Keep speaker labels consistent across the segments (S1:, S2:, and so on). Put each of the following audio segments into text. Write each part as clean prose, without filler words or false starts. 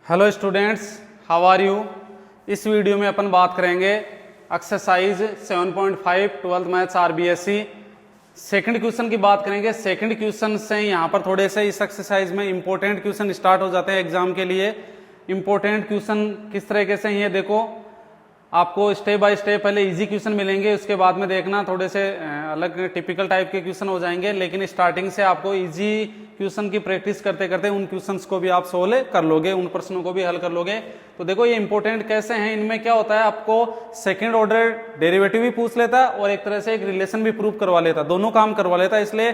S1: Hello students, how are you. इस video में अपन बात करेंगे exercise 7.5 twelfth maths RBSE second question की बात करेंगे। सेकंड क्वेश्चन से यहाँ पर थोड़े से इस एक्सरसाइज में इंपॉर्टेंट क्वेश्चन स्टार्ट हो जाते हैं एग्जाम के लिए। इंपॉर्टेंट क्वेश्चन किस तरीके से ये देखो, आपको स्टेप बाय स्टेप पहले इजी क्वेश्चन मिलेंगे, उसके बाद में देखना थोड़े से अलग टिपिकल टाइप के क्वेश्चन हो जाएंगे। लेकिन स्टार्टिंग से आपको इजी क्वेश्चन की प्रैक्टिस करते करते उन क्वेश्चंस को भी आप सोल्व कर लोगे, उन प्रश्नों को भी हल कर लोगे। तो देखो ये इंपॉर्टेंट कैसे हैं, इनमें क्या होता है, आपको सेकंड ऑर्डर डेरिवेटिव भी पूछ लेता है और एक तरह से एक रिलेशन भी प्रूव करवा लेता, दोनों काम करवा लेता है। इसलिए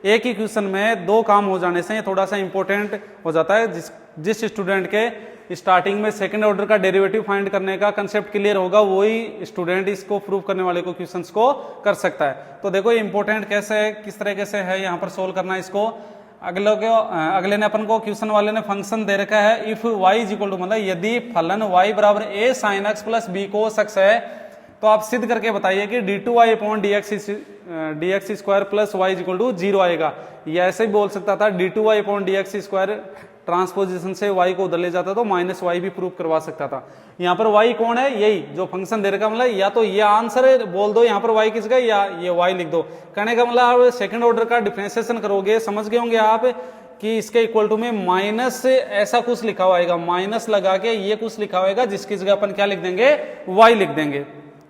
S1: एक ही क्वेश्चन में दो काम हो जाने से थोड़ा सा इंपॉर्टेंट हो जाता है। जिस स्टूडेंट के स्टार्टिंग में सेकंड ऑर्डर का डेरिवेटिव फाइंड करने का कंसेप्ट क्लियर होगा, वही स्टूडेंट इसको प्रूव करने वाले को क्वेश्चंस को कर सकता है। तो देखो ये इंपॉर्टेंट कैसे है, किस तरीके से है यहाँ पर सोल्व करना है इसको। अगले ने अपन को क्वेश्चन वाले ने फंक्शन दे रखा है if y is equal to, मतलब यदि फलन y बराबर a sin x plus b cos x है, तो आप सिद्ध करके बताइए कि d2y upon dx square plus y is equal to 0 आएगा। या ऐसे भी बोल सकता था d2y upon dx square transposition से y को उधर ले जाता तो माइनस y भी प्रूव करवा सकता था। यहाँ पर y कौन है, यही जो फंक्शन दे रखा, मतलब या तो ये आंसर बोल दो यहाँ पर y किसका, या ये y लिख दो। कहने का मतलब आप सेकंड ऑर्डर का डिफरेंशिएशन करोगे, समझ गए होंगे आप कि इसके इक्वल टू में माइनस ऐसा कुछ लिखा हुआ, माइनस लगा के ये कुछ लिखा होगा, जिसकी जगह अपन क्या लिख देंगे, y लिख देंगे।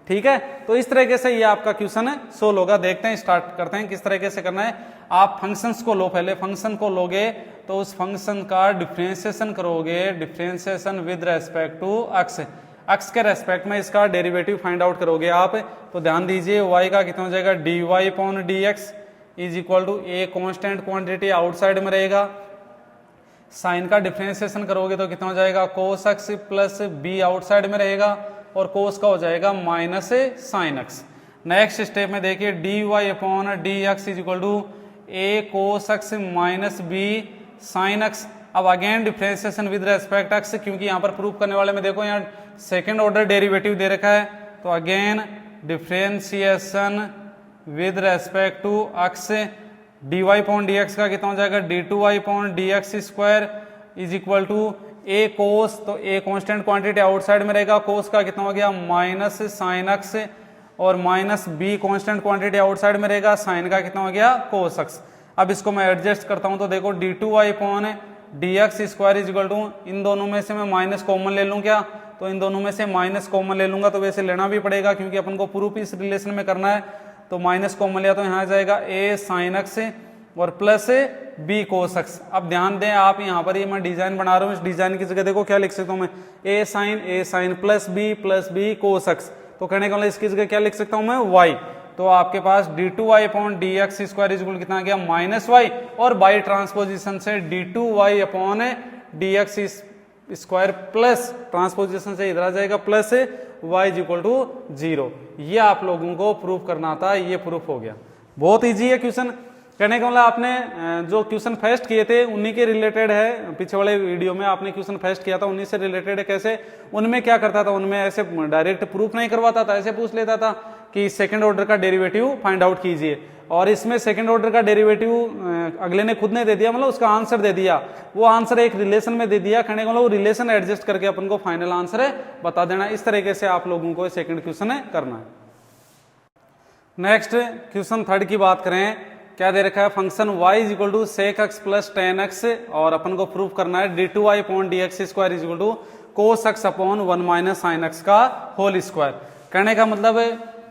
S1: ठीक है, तो इस तरीके से ये आपका क्वेश्चन सोल्व होगा। देखते हैं, स्टार्ट करते हैं किस तरीके से करना है। आप फंक्शंस को लो, पहले फंक्शन को लोगे तो उस फंक्शन का डिफरेंशिएशन करोगे, differentiation with respect to x, x के रेस्पेक्ट में इसका डेरिवेटिव फाइंड आउट करोगे आप। तो ध्यान दीजिए y का कितना हो जाएगा, dy upon dx is equal to a constant quantity outside में रहेगा। साइन का डिफरेंशिएशन करोगे तो कितना हो जाएगा, cos x plus b outside में रहेगा और cos का हो जाएगा minus sine x। Next step में देखिए dy upon dx is equal to a cos x minus b sine x। अब again differentiation with respect x, क्योंकि यहाँ पर प्रूफ करने वाले में देखो यहाँ सेकंड ऑर्डर डेरिवेटिव दे रखा है, तो again differentiation with respect to x। dy upon dx का कितना हो जाएगा, d2y upon dx square is equal to a cos, तो a कांस्टेंट क्वांटिटी आउटसाइड में रहेगा, cos का कितना हो गया माइनस साइन x, और minus b constant quantity outside में रहेगा, साइन का कितना हो गया cos x। अब इसको मैं एडजस्ट करता हूं तो देखो d2y upon dx square is equal to, इन दोनों में से मैं माइनस कॉमन ले लूं क्या, तो इन दोनों में से माइनस कॉमन ले लूंगा, तो वैसे लेना भी पड़ेगा क्योंकि अपन को प्रूफ इस रिलेशन में करना है। तो माइनस कॉमन लिया तो यहाँ आ जाएगा a साइन x और प्लस b cos x। अब ध्यान दें आप, यहाँ पर ये मैं डिजाइन बना रहा हूँ, इस डिजाइन की जगह देखो क्या लिख सकता हूँ मैं, a sine plus b cos x। तो कहने का मतलब इसकी जगह क्या लिख सकता हूँ मैं, y। तो आपके पास d2y upon dx square equal कितना आ गया, माइनस y, और बाई ट्रांसपोजिशन से d2y upon dx square plus transposition से इधर आ जाएगा प्लस y इक्वल टू 0। ये आप लोगों को प्रूफ करना था, ये प्रूफ हो गया। बहुत ईजी है क्वेश्चन। कहने का मतलब आपने जो क्वेश्चन फर्स्ट किए थे उन्हीं के रिलेटेड है, पीछे वाले वीडियो में आपने क्वेश्चन फर्स्ट किया था उन्हीं से रिलेटेड है। कैसे, उनमें क्या करता था, उनमें ऐसे डायरेक्ट प्रूफ नहीं करवाता था, ऐसे पूछ लेता था कि सेकंड ऑर्डर का डेरिवेटिव फाइंड आउट कीजिए, और इसमें सेकंड ऑर्डर का डेरिवेटिव अगले ने खुद ने दे दिया, मतलब उसका आंसर दे दिया, वो आंसर एक रिलेशन में दे दिया। कहने का मतलब वो रिलेशन एडजस्ट करके अपन को फाइनल आंसर बता देना। इस तरीके से आप लोगों को सेकंड क्वेश्चन करना है। नेक्स्ट क्वेश्चन थर्ड की बात करें, क्या दे रखा है, function y is equal to sec x plus tan x, और अपन को प्रूफ करना है d2y upon dx square is equal to cos x upon 1 minus sine x का होल स्क्वायर। कहने का मतलब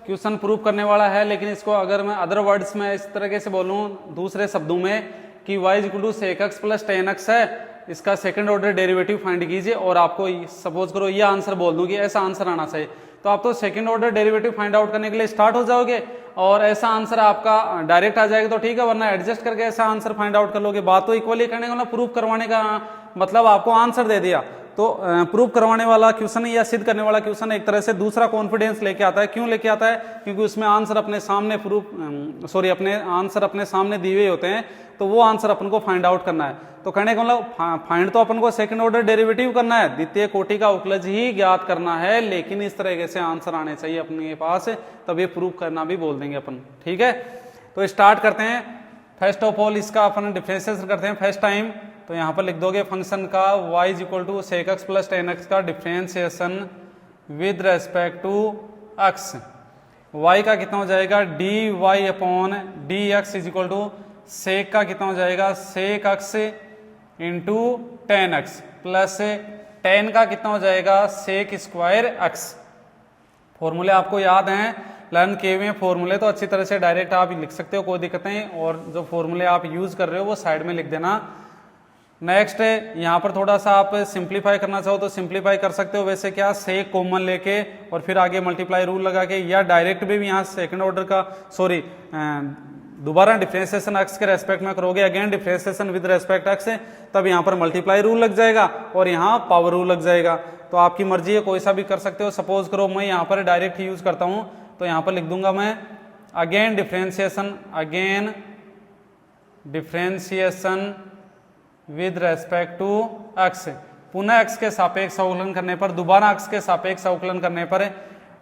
S1: क्वेश्चन प्रूफ करने वाला है, लेकिन इसको अगर मैं अदर वर्ड्स में इस तरीके से बोलूं, दूसरे शब्दों में, कि y is equal to sec x plus tan x है, इसका सेकंड ऑर्डर डेरिवेटिव फाइंड कीजिए, और आपको सपोज करो ये आंसर बोल दूं कि ऐसा आंसर आना चाहिए, तो आप तो second order derivative find out करने के लिए स्टार्ट हो जाओगे और ऐसा आंसर आपका डायरेक्ट आ जाएगा तो ठीक है, वरना एडजस्ट करके ऐसा आंसर फाइंड आउट कर लोगे। बात तो इक्वली करने का, प्रूफ करवाने का मतलब आपको आंसर दे दिया, तो प्रूफ करवाने वाला क्वेश्चन या सिद्ध करने वाला क्वेश्चन एक तरह से दूसरा कॉन्फिडेंस लेके आता है। क्यों लेके आता है, क्योंकि उसमें आंसर अपने सामने अपने आंसर अपने सामने दिए हुए होते हैं, तो वो आंसर अपन को फाइंड आउट करना है। तो कहने का मतलब फाइंड तो अपन को सेकंड ऑर्डर डेरिवेटिव करना है, द्वितीय कोटि का उकलज ही ज्ञात करना है, लेकिन इस तरीके से आंसर आने चाहिए अपने पास, तब ये प्रूफ करना भी बोल देंगे अपन। ठीक है, तो स्टार्ट करते हैं। फर्स्ट ऑफ ऑल इसका अपन डिफरेंशिएशन करते हैं। फर्स्ट टाइम तो यहाँ पर लिख दोगे फंक्शन का y is equal to sec x plus tan x का differentiation with respect to x. y का कितना हो जाएगा d Y upon D x is equal to sec का कितना हो जाएगा sec x into tan x plus tan का कितना हो जाएगा सेक स्क्वायर एक्स। फॉर्मूले आपको याद हैं, लर्न किए हुए फॉर्मूले, तो अच्छी तरह से डायरेक्ट आप लिख सकते हो, कोई दिक्कत नहीं। और जो फॉर्मूले आप यूज कर रहे हो वो साइड में लिख देना। नेक्स्ट यहाँ पर थोड़ा सा आप सिंप्लीफाई करना चाहो तो सिंप्लीफाई कर सकते हो। वैसे क्या सेक कॉमन लेके और फिर आगे मल्टीप्लाई रूल लगा के, या डायरेक्ट भी यहाँ सेकंड ऑर्डर का दोबारा डिफरेंशिएशन एक्स के रेस्पेक्ट में करोगे, again differentiation with respect x, तब यहाँ पर मल्टीप्लाई रूल लग जाएगा और यहाँ पावर रूल लग जाएगा। तो आपकी मर्जी है, कोई सा भी कर सकते हो। सपोज करो मैं यहाँ पर डायरेक्ट यूज करता हूँ, तो यहाँ पर लिख दूंगा मैं again differentiation with respect to x. पुनः एक्स के सापेक्ष अवकलन करने पर, दोबारा एक्स के सापेक्ष अवकलन करने पर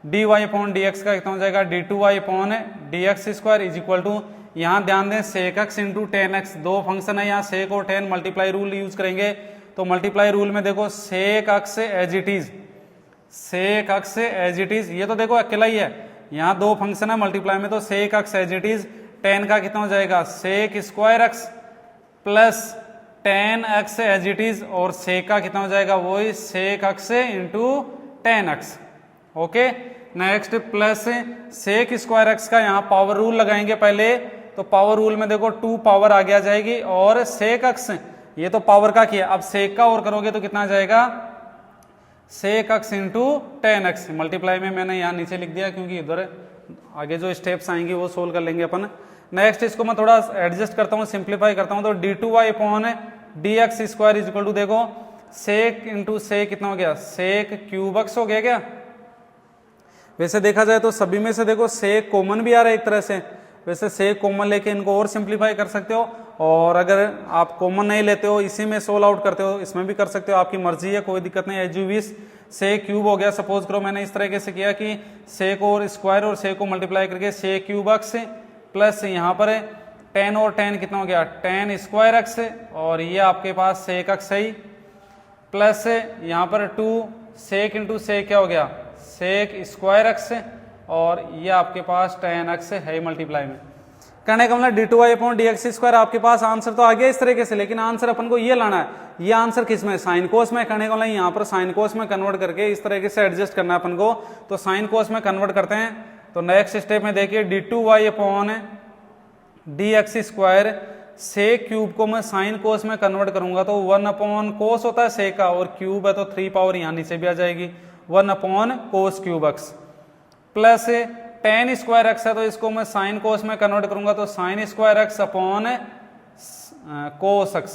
S1: D Y upon D X का कितना हो जाएगा D two Y upon D x square is equal to, यहाँ ध्यान दें sec x into tan x, दो फंक्शन है यहाँ सेक और टेन, मल्टीप्लाई रूल यूज करेंगे। तो मल्टीप्लाई रूल में देखो sec x as it is, sec x as it is, ये तो देखो अकेला ही है, यहाँ दो फंक्शन है मल्टीप्लाई में, तो sec x as it is, tan का कितना हो जाएगा sec square x plus tan x as it is, और सेक का कितना हो जाएगा वही sec x into tan x. Okay, next plus sec square x का यहाँ पावर रूल लगाएंगे पहले, तो पावर रूल में देखो टू पावर आगे आ जाएगी, और सेक एक्स ये तो पावर का किया, अब सेक का और करोगे तो कितना आ जाएगा sec x into tan x. Multiply में मैंने यहाँ नीचे लिख दिया क्योंकि इधर आगे जो स्टेप्स आएंगे वो सोल्व कर लेंगे अपन। नेक्स्ट इसको मैं थोड़ा एडजस्ट करता हूँ, सिंप्लीफाई करता हूँ, तो d two Y upon D x square is equal to, देखो सेक इंटू सेक कितना हो गया सेक क्यूब एक्स हो गया क्या। वैसे देखा जाए तो सभी में से देखो सेक कॉमन भी आ रहा है एक तरह से, वैसे सेक कॉमन लेके इनको और सिंप्लीफाई कर सकते हो, और अगर आप कॉमन नहीं लेते हो इसी में सोल्व आउट करते हो, इसमें भी कर सकते हो, आपकी मर्जी है, कोई दिक्कत नहीं। As you wish. Sec cube हो गया, सपोज करो मैंने इस तरीके से किया कि सेक और स्क्वायर और सेक को मल्टीप्लाई करके सेक क्यूब एक्स प्लस यहाँ पर टेन और टेन कितना हो गया टेन स्क्वायर एक्स, और ये आपके पास सेक एक्स है प्लस यहाँ पर टू सेक इंटू सेक क्या हो गया सेक स्क्वायर एक्स, और ये आपके पास टेन एक्स है मल्टीप्लाई में। कहने का मतलब d two Y upon D x square, आपके पास आंसर तो आ गया इस तरीके से, लेकिन आंसर अपन को ये लाना है, ये आंसर किस में साइन कोस में। कहने का मतलब यहाँ पर साइन कोस में कन्वर्ट करके इस तरीके से एडजस्ट करना है अपन को, तो साइन कोस में कन्वर्ट करते हैं। तो नेक्स्ट स्टेप में देखिए d two Y upon D x square, sec cube को मैं साइन कोस में कन्वर्ट करूंगा तो वन अपॉन कोस होता है सेक का, और क्यूब है तो थ्री पावर यहाँ नीचे भी आ जाएगी, one upon cos cube x plus ten square x है तो इसको मैं साइन कोस में कन्वर्ट करूंगा तो sine square x upon cos x,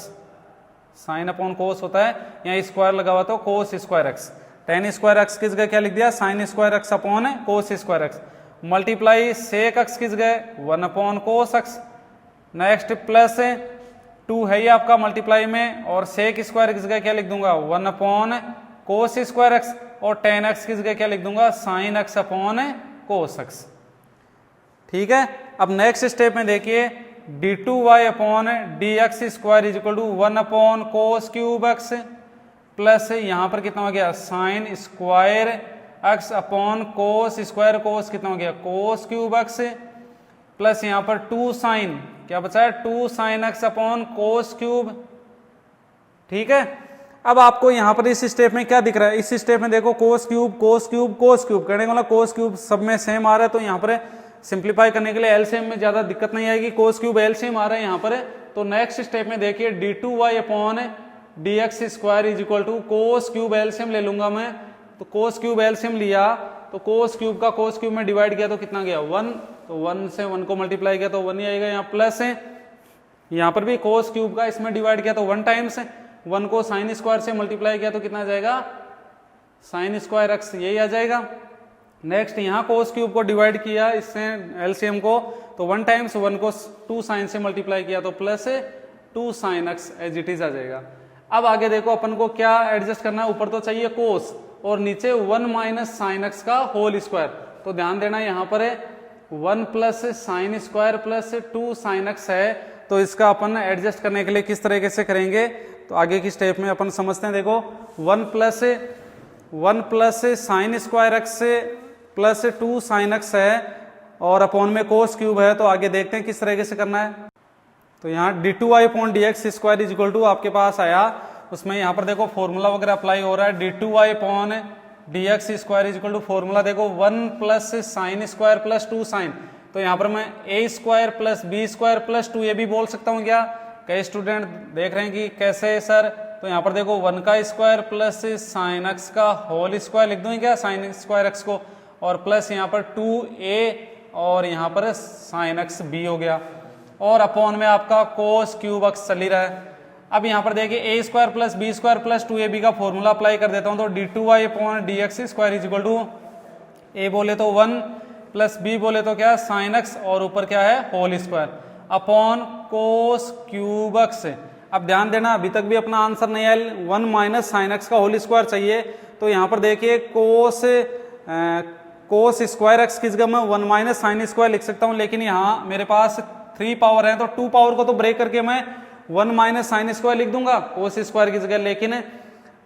S1: sine upon cos होता है, यहाँ स्क्वायर लगा हुआ तो cos square x, tan square x किस गए क्या लिख दिया sine square x upon cos square x, multiply sec x किस गए one upon cos x. Next plus two है ये आपका मल्टीप्लाई में, और सेक स्क्वायर किस गए क्या लिख दूंगा one upon cos square x, और टेन एक्स किस गए क्या लिख दूंगा sine x upon cos x. ठीक है, अब नेक्स्ट स्टेप में देखिए d two Y upon D x square is equal to one upon cos cube x plus यहाँ पर कितना हो गया sine square x upon cos square, cos कितना हो गया कोस क्यूब एक्स प्लस यहाँ पर टू साइन क्या बचा है two sine x upon cos cube. ठीक है, अब आपको यहाँ पर इस स्टेप में क्या दिख रहा है, इस स्टेप में देखो cos cube cos cube cos cube, कहने का मतलब कोस क्यूब सब में सेम आ रहा है, तो यहाँ पर सिंप्लीफाई करने के लिए एलसीएम में ज्यादा दिक्कत नहीं आएगी, कोस क्यूब एलसीएम आ रहा है यहाँ पर। तो नेक्स्ट स्टेप में देखिए d two Y upon D x square is equal to cos cube LCM ले लूंगा मैं, तो कोस क्यूब एलसीएम लिया तो कोस क्यूब का कोस क्यूब में डिवाइड किया तो कितना गया वन, तो वन से वन को मल्टीप्लाई किया तो वन ही आएगा, यहाँ प्लस है यहाँ पर भी कोस क्यूब का इसमें डिवाइड किया तो वन टाइम्स, वन को साइन स्क्वायर से मल्टीप्लाई किया तो कितना जाएगा साइन स्क्वायर एक्स, यही आ जाएगा। नेक्स्ट यहाँ कोस क्यूब को डिवाइड किया इससे एलसीएम को, तो वन टाइम्स वन को टू साइन से मल्टीप्लाई किया तो plus two sine x as it is आ जाएगा। अब आगे देखो अपन को क्या एडजस्ट करना है, ऊपर तो चाहिए कोस और नीचे वन माइनस साइन एक्स का होल स्क्वायर, तो ध्यान देना यहाँ पर one plus sine square plus two sine x है, तो इसका अपन एडजस्ट करने के लिए किस तरीके से करेंगे, तो आगे की स्टेप में अपन समझते हैं। देखो 1 plus sine square x plus 2 sine x है और अपॉन में कोस क्यूब है। तो आगे देखते हैं किस तरीके से करना है। तो यहाँ d2y upon dx square is equal to आपके पास आया, उसमें यहाँ पर देखो फॉर्मूला वगैरह अप्लाई हो रहा है। d2y upon dx square is equal to formula देखो 1 plus sine square plus 2 sine. तो यहाँ पर मैं a square plus b square plus 2 ये भी बोल सकता हूँ क्या? कई स्टूडेंट देख रहे हैं कि कैसे है सर। तो यहाँ पर देखो 1 का स्क्वायर प्लस साइन एक्स का होल स्क्वायर लिख दूँ क्या साइन स्क्वायर एक्स को, और प्लस यहाँ पर 2a और यहाँ पर साइन एक्स बी हो गया, और अपॉन में आपका कोस क्यूब एक्स चल ही रहा है। अब यहाँ पर देखिए a square plus b square plus 2ab का फॉर्मूला अप्लाई कर देता हूँ। तो d2y upon dx square is equal to a बोले तो 1 प्लस बी बोले तो क्या साइन एक्स और ऊपर क्या है whole square upon cos cube x. अब ध्यान देना अभी तक भी अपना आंसर नहीं आया, 1 माइनस साइन एक्स का होल स्क्वायर चाहिए। तो यहाँ पर देखिए कोस स्क्वायर एक्स की जगह मैं 1 माइनस साइन स्क्वायर लिख सकता हूँ, लेकिन यहाँ मेरे पास 3 पावर है तो 2 पावर को तो ब्रेक करके मैं 1 माइनस साइन स्क्वायर लिख दूंगा कोस स्क्वायर की जगह, लेकिन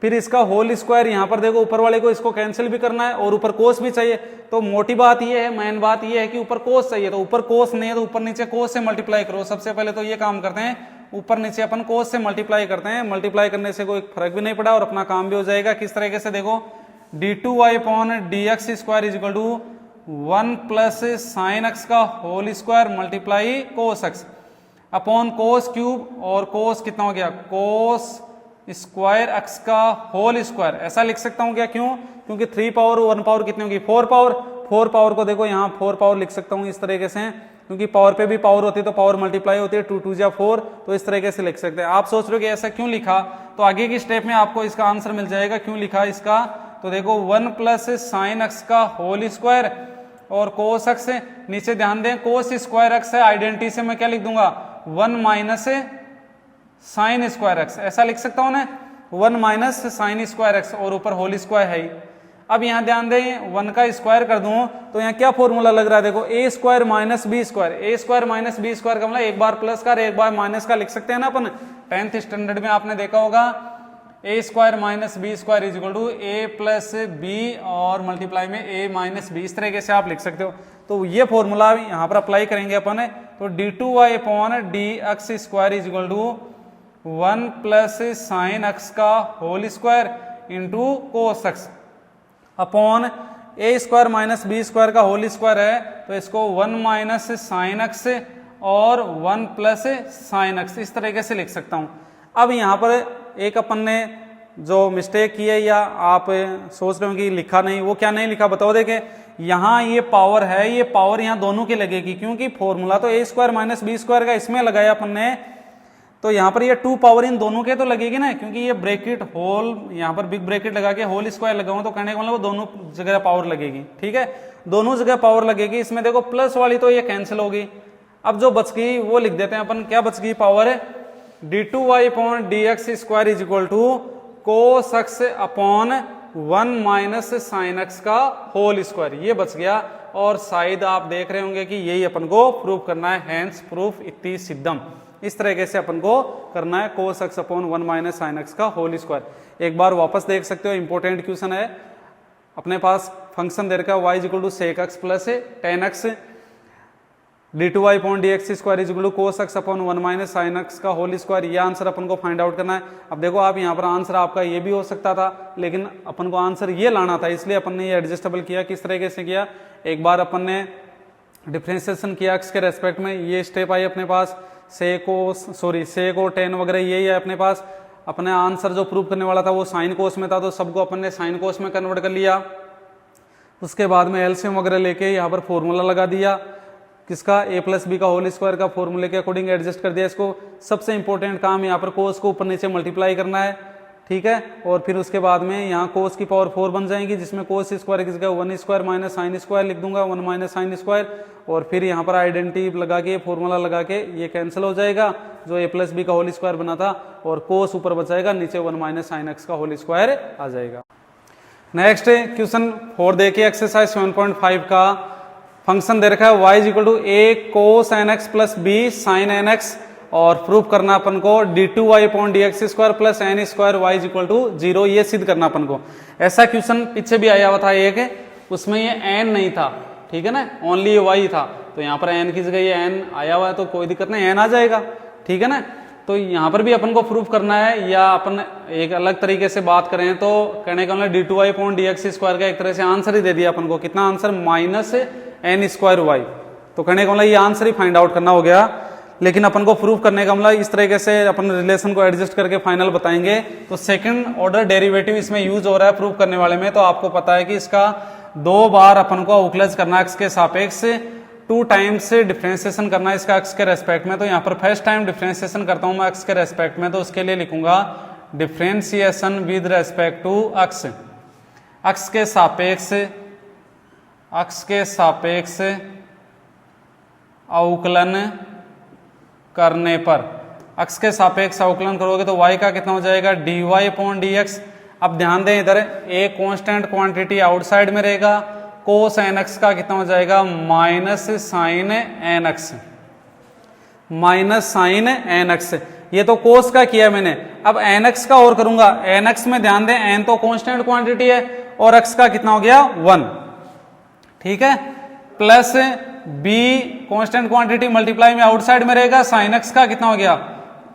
S1: फिर इसका होल स्क्वायर यहाँ पर देखो ऊपर वाले को इसको कैंसिल भी करना है और ऊपर कोस भी चाहिए। तो मोटी बात ये है, मेन बात ये है कि ऊपर कोस चाहिए। तो ऊपर कोस नहीं है तो ऊपर नीचे कोस से मल्टीप्लाई करो। सबसे पहले तो ये काम करते हैं, ऊपर नीचे अपन कोस से मल्टीप्लाई करते हैं। मल्टीप्लाई करने से कोई फर्क भी नहीं पड़ा और अपना काम भी हो जाएगा। किस तरीके से देखो d2y upon dx square is equal to 1 plus sine x का whole square multiply cos x upon cos cube, और कोस कितना हो गया कोस स्क्वायर एक्स का होल स्क्वायर। ऐसा लिख सकता हूँ क्या? क्यों? क्योंकि 3 पावर 1 पावर कितनी होगी 4 पावर। 4 पावर को देखो यहाँ 4 पावर लिख सकता हूँ इस तरीके से, क्योंकि पावर पे भी पावर होती है तो पावर मल्टीप्लाई होती है, 2 2 जा 4। तो इस तरीके से लिख सकते हैं। आप सोच रहे हो कि ऐसा क्यों लिखा, तो आगे की स्टेप में आपको इसका आंसर मिल जाएगा क्यों लिखा इसका। तो देखो 1 प्लस साइन एक्स का होल स्क्वायर और कोस एक्स, नीचे ध्यान दें कोस स्क्वायर एक्स है, आइडेंटिटी से मैं क्या लिख दूंगा 1 माइनस साइन स्क्वायर एक्स। ऐसा लिख सकता हूं ना 1 माइनस साइन स्क्वायर एक्स और ऊपर होल स्क्वायर है ही। अब यहां ध्यान दें 1 का स्क्वायर कर दूं तो यहाँ क्या फॉर्मूला लग रहा है देखो ए स्क्वायर माइनस बी स्क्वायर। ए स्क्वायर माइनस बी स्क्वायर का मतलब एक बार प्लस का एक बार माइनस का लिख सकते हैं ना अपन। 10th स्टैंडर्ड में आपने देखा होगा a square minus b square is equal to a plus b और मल्टीप्लाई में ए माइनस बी, इस तरीके से आप लिख सकते हो। तो ये फॉर्मूला यहाँ पर अप्लाई करेंगे अपन। तो d2y upon dx square is equal to 1 plus sine x का whole square into cos x upon a square minus b square का होल स्क्वायर है तो इसको 1 माइनस साइन एक्स और 1 प्लस साइन एक्स इस तरीके से लिख सकता हूं। अब यहाँ पर एक अपन ने जो मिस्टेक की है या आप सोच रहे हो कि लिखा नहीं, वो क्या नहीं लिखा बताओ। देखे यहाँ ये पावर है, ये पावर यहाँ दोनों की लगेगी क्योंकि फॉर्मूला तो ए स्क्वायर माइनस बी स्क्वायर का इसमें लगाया अपन ने। तो यहाँ पर ये 2 पावर इन दोनों के तो लगेगी ना, क्योंकि ये ब्रैकेट होल यहाँ पर बिग ब्रैकेट लगा के होल स्क्वायर लगाऊं तो कहने का मतलब वो दोनों जगह पावर लगेगी। ठीक है, दोनों जगह पावर लगेगी। इसमें देखो प्लस वाली तो ये कैंसिल होगी। अब जो बच गई वो लिख देते हैं अपन। क्या बच गई पावर है d2y upon dx square is equal to cos x upon 1 minus sine x का होल स्क्वायर, ये बच गया। और शायद आप देख रहे होंगे कि यही अपन को प्रूव करना है, हैंस प्रूफ इति सिद्धम। इस तरीके से अपन को करना है कोस x upon 1 minus sine x का होल स्क्वायर। एक बार वापस देख सकते हो, इंपॉर्टेंट क्वेश्चन है। अपने पास फंक्शन दे रखा है y is equal to sec x plus tan x d2y upon dx square is equal to cos x upon 1 minus sine x का होल स्क्वायर। ये आंसर अपन को फाइंड आउट करना है। अब देखो आप यहाँ पर आंसर आपका ये भी हो सकता था, लेकिन अपन को आंसर ये लाना था, इसलिए अपन ने ये एडजस्टेबल किया। किस तरीके से किया, एक बार अपन ने डिफ्रेंसिएशन किया एक्स के रेस्पेक्ट में, ये स्टेप आई अपने पास, सेक और टेन वगैरह यही है अपने पास। अपने आंसर जो प्रूव करने वाला था वो साइन कोस में था तो सबको अपन ने साइन कोस में कन्वर्ट कर लिया। उसके बाद में एलसीएम वगैरह लेके यहाँ पर फॉर्मूला लगा दिया किसका ए प्लस बी का होल स्क्वायर का फॉर्मूले के अकॉर्डिंग एडजस्ट कर दिया इसको। सबसे इंपॉर्टेंट काम यहाँ पर कोस को ऊपर नीचे मल्टीप्लाई करना है। ठीक है, और फिर उसके बाद में यहाँ कोस की पावर 4 बन जाएंगी, जिसमें कोस स्क्वायर की जगह 1 स्क्वायर माइनस साइन स्क्वायर लिख दूंगा, 1 माइनस साइन स्क्वायर। और फिर यहाँ पर आइडेंटिटी लगा के फॉर्मूला लगा के ये कैंसिल हो जाएगा, जो ए प्लस बी का होल स्क्वायर बना था, और कोस ऊपर बचाएगा, नीचे 1 माइनस साइन एक्स का होल स्क्वायर आ जाएगा। नेक्स्ट क्वेश्चन 4 देखिए, एक्सरसाइज 7.5 का फंक्शन दे रखा है y is equal to a cos n x plus b sine n x और प्रूफ करना अपन को d2y upon dx² plus n² y is equal to 0, ये सिद्ध करना अपन को। ऐसा क्वेश्चन पीछे भी आया हुआ था एक, उसमें ये n नहीं था, ठीक है ना, ओनली ये y था, तो यहाँ पर n की जगह ये n आया हुआ है तो कोई दिक्कत नहीं, n आ जाएगा, ठीक है ना। तो यहाँ पर भी अपन को प्रूफ करना है, या अपन एक अलग तरीके से बात करें तो कहने का मतलब d2y अपॉन dx² का एक तरह से आंसर ही दे दिया अपन को, कितना आंसर, -n² y। तो कहने का मतलब ये आंसर ही फाइंड आउट करना हो गया। लेकिन अपन को प्रूफ करने का मतलब इस तरीके से अपन रिलेशन को एडजस्ट करके फाइनल बताएंगे। तो सेकंड ऑर्डर डेरिवेटिव इसमें यूज हो रहा है प्रूफ करने वाले में, तो आपको पता है कि इसका 2 बार अपन को अवकलज करना x के सापेक्ष, 2 टाइम्स डिफरेंशिएशन करना इसका x के रेस्पेक्ट में। तो यहाँ पर फर्स्ट टाइम डिफरेंशिएशन करता हूँ मैं x के रेस्पेक्ट में, तो उसके लिए लिखूंगा differentiation with respect to x, x के सापेक्ष अवकलन करने पर, x के सापेक्ष अवकलन करोगे तो y का कितना हो जाएगा, dy अपॉन dx। अब ध्यान दें इधर एक कांस्टेंट क्वांटिटी आउटसाइड में रहेगा, कोस nx का कितना हो जाएगा, माइनस साइन nx। ये तो कोस का किया मैंने, अब nx का और करूंगा। nx में ध्यान दें n तो कांस्टेंट क्वांटिटी है और x का कितना हो गया 1, ठीक है, plus b constant quantity multiply में आउटसाइड में रहेगा, साइन x का कितना हो गया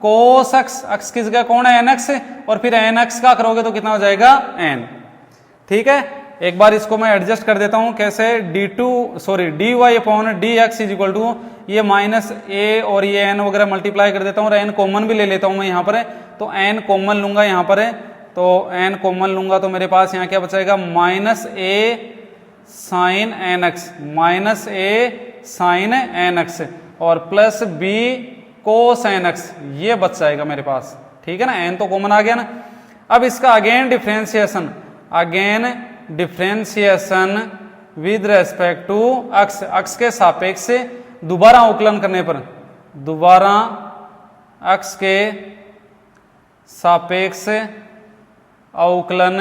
S1: कोस x, x की जगह कौन है nx, और फिर nx का करोगे तो कितना हो जाएगा n, ठीक है। एक बार इसको मैं एडजस्ट कर देता हूं, कैसे, dy upon dx is equal to ये माइनस a और ये n वगैरह मल्टीप्लाई कर देता हूं और n कॉमन भी ले लेता हूं मैं यहाँ पर, तो n कॉमन लूंगा यहाँ पर, तो n कॉमन लूंगा तो मेरे पास यहाँ क्या बचेगा, माइनस a साइन nx और प्लस b कोस nx, ये बच जाएगा मेरे पास, ठीक है ना, n तो कॉमन आ गया ना। अब इसका again differentiation with respect to x के सापेक्ष दोबारा अवकलन करने पर, दोबारा x के सापेक्ष अवकलन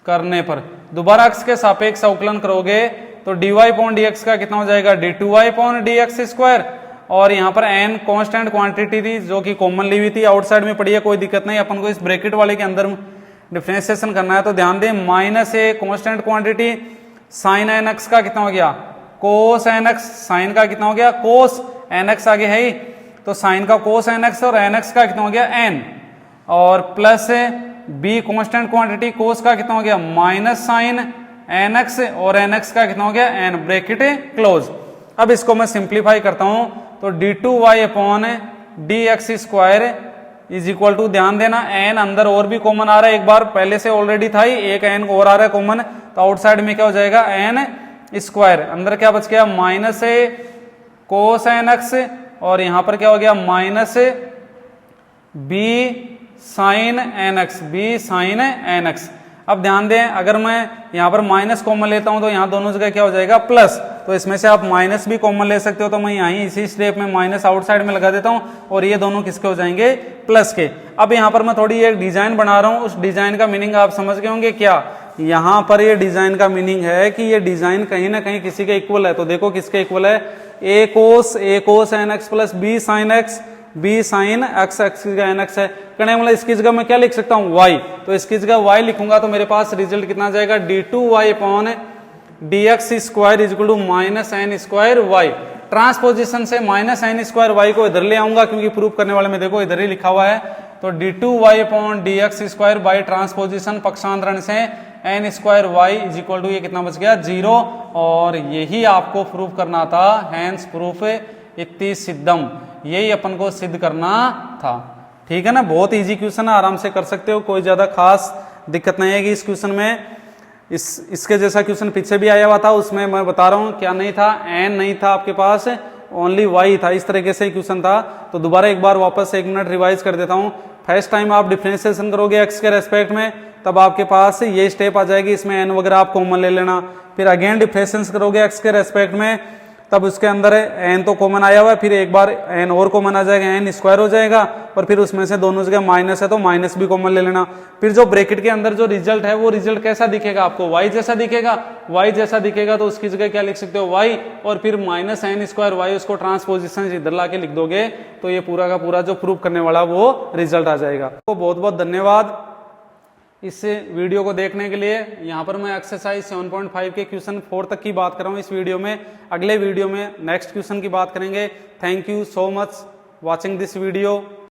S1: करने पर, दोबारा x के सापेक्ष अवकलन करोगे तो dy अपॉन dx का कितना हो जाएगा, d2y अपॉन dx², और यहाँ पर n कांस्टेंट क्वांटिटी थी जो कि कॉमन ली हुई थी, आउटसाइड में पड़ी है, कोई दिक्कत नहीं, अपन को इस ब्रैकेट वाले के अंदर डिफरेंशिएशन करना है। तो ध्यान दें minus a constant quantity sine nx का कितना हो गया, कोस nx, साइन का कितना हो गया कोस nx आगे है ही, तो साइन का कोस nx और nx का कितना हो गया n, और प्लस b कांस्टेंट क्वांटिटी कोस का कितना हो गया माइनस साइन nx और nx का कितना हो गया n, ब्रैकेट क्लोज। अब इसको मैं सिंप्लीफाई करता हूं तो d2y upon dx² is equal to, ध्यान देना n अंदर और भी कॉमन आ रहा है, एक बार पहले से ऑलरेडी था ही, एक n और आ रहा है कॉमन, तो आउटसाइड में क्या हो जाएगा n², अंदर क्या बच गया माइनस ए कोस nx और यहां पर क्या हो गया माइनस b साइन nx। अब ध्यान दें अगर मैं यहाँ पर माइनस कॉमन लेता हूं तो यहाँ दोनों जगह क्या हो जाएगा प्लस, तो इसमें से आप माइनस भी कॉमन ले सकते हो, तो मैं यहीं इसी स्टेप में माइनस आउटसाइड में लगा देता हूं और ये दोनों किसके हो जाएंगे प्लस के। अब यहाँ पर मैं थोड़ी एक डिजाइन बना रहा हूँ, उस डिजाइन का मीनिंग आप समझ गए होंगे क्या, यहाँ पर ये डिजाइन का मीनिंग है कि ये डिजाइन कहीं ना कहीं किसी के इक्वल है। तो देखो किसके इक्वल है, a cos nx plus b sine x, b sine x, x की जगह nx है, कहने मतलब इसकी जगह मैं क्या लिख सकता हूँ y, तो इसकी जगह y लिखूंगा तो मेरे पास रिजल्ट कितना आ जाएगा d2y upon dx² is equal to minus n²y। Transposition से माइनस n²y को इधर ले आऊंगा क्योंकि प्रूफ करने वाले में देखो इधर ही लिखा हुआ है, तो d2y upon dx² by transposition पक्षांतरण से n²y इज इक्वल टू ये कितना बच गया 0, और यही आपको प्रूफ करना था, हैंस प्रूफ इति सिद्धम, यही अपन को सिद्ध करना था, ठीक है ना। बहुत इजी क्वेश्चन है, आराम से कर सकते हो, कोई ज्यादा खास दिक्कत नहीं है कि इस क्वेश्चन में। इसके जैसा क्वेश्चन पीछे भी आया हुआ था, उसमें मैं बता रहा हूँ क्या नहीं था, n नहीं था आपके पास, ओनली y था, इस तरीके से क्वेश्चन था। तो दोबारा एक बार वापस 1 मिनट रिवाइज कर देता हूँ। फर्स्ट टाइम आप डिफरेंशिएशन करोगे x के रेस्पेक्ट में, तब आपके पास ये स्टेप आ जाएगी, इसमें n वगैरह आप कॉमन ले लेना। फिर अगेन डिफरेंशिएशन करोगे x के रेस्पेक्ट में, तब उसके अंदर एन तो कॉमन आया हुआ है, फिर एक बार एन और कॉमन आ जाएगा, एन स्क्वायर हो जाएगा, और फिर उसमें से दोनों जगह माइनस है तो माइनस भी कॉमन ले लेना। फिर जो ब्रैकेट के अंदर जो रिजल्ट है वो रिजल्ट कैसा दिखेगा आपको, y जैसा दिखेगा। y जैसा दिखेगा तो उसकी जगह क्या लिख सकते हो, y, और फिर माइनस एन स्क्वायर वाई, उसको ट्रांसपोजिशन इधर ला के लिख दोगे तो ये पूरा का पूरा जो प्रूव करने वाला वो रिजल्ट आ जाएगा। तो बहुत बहुत धन्यवाद इस वीडियो को देखने के लिए। यहाँ पर मैं एक्सरसाइज 7.5 के क्वेश्चन 4 तक की बात कर रहा हूँ इस वीडियो में। अगले वीडियो में नेक्स्ट क्वेश्चन की बात करेंगे। Thank you so much watching this video.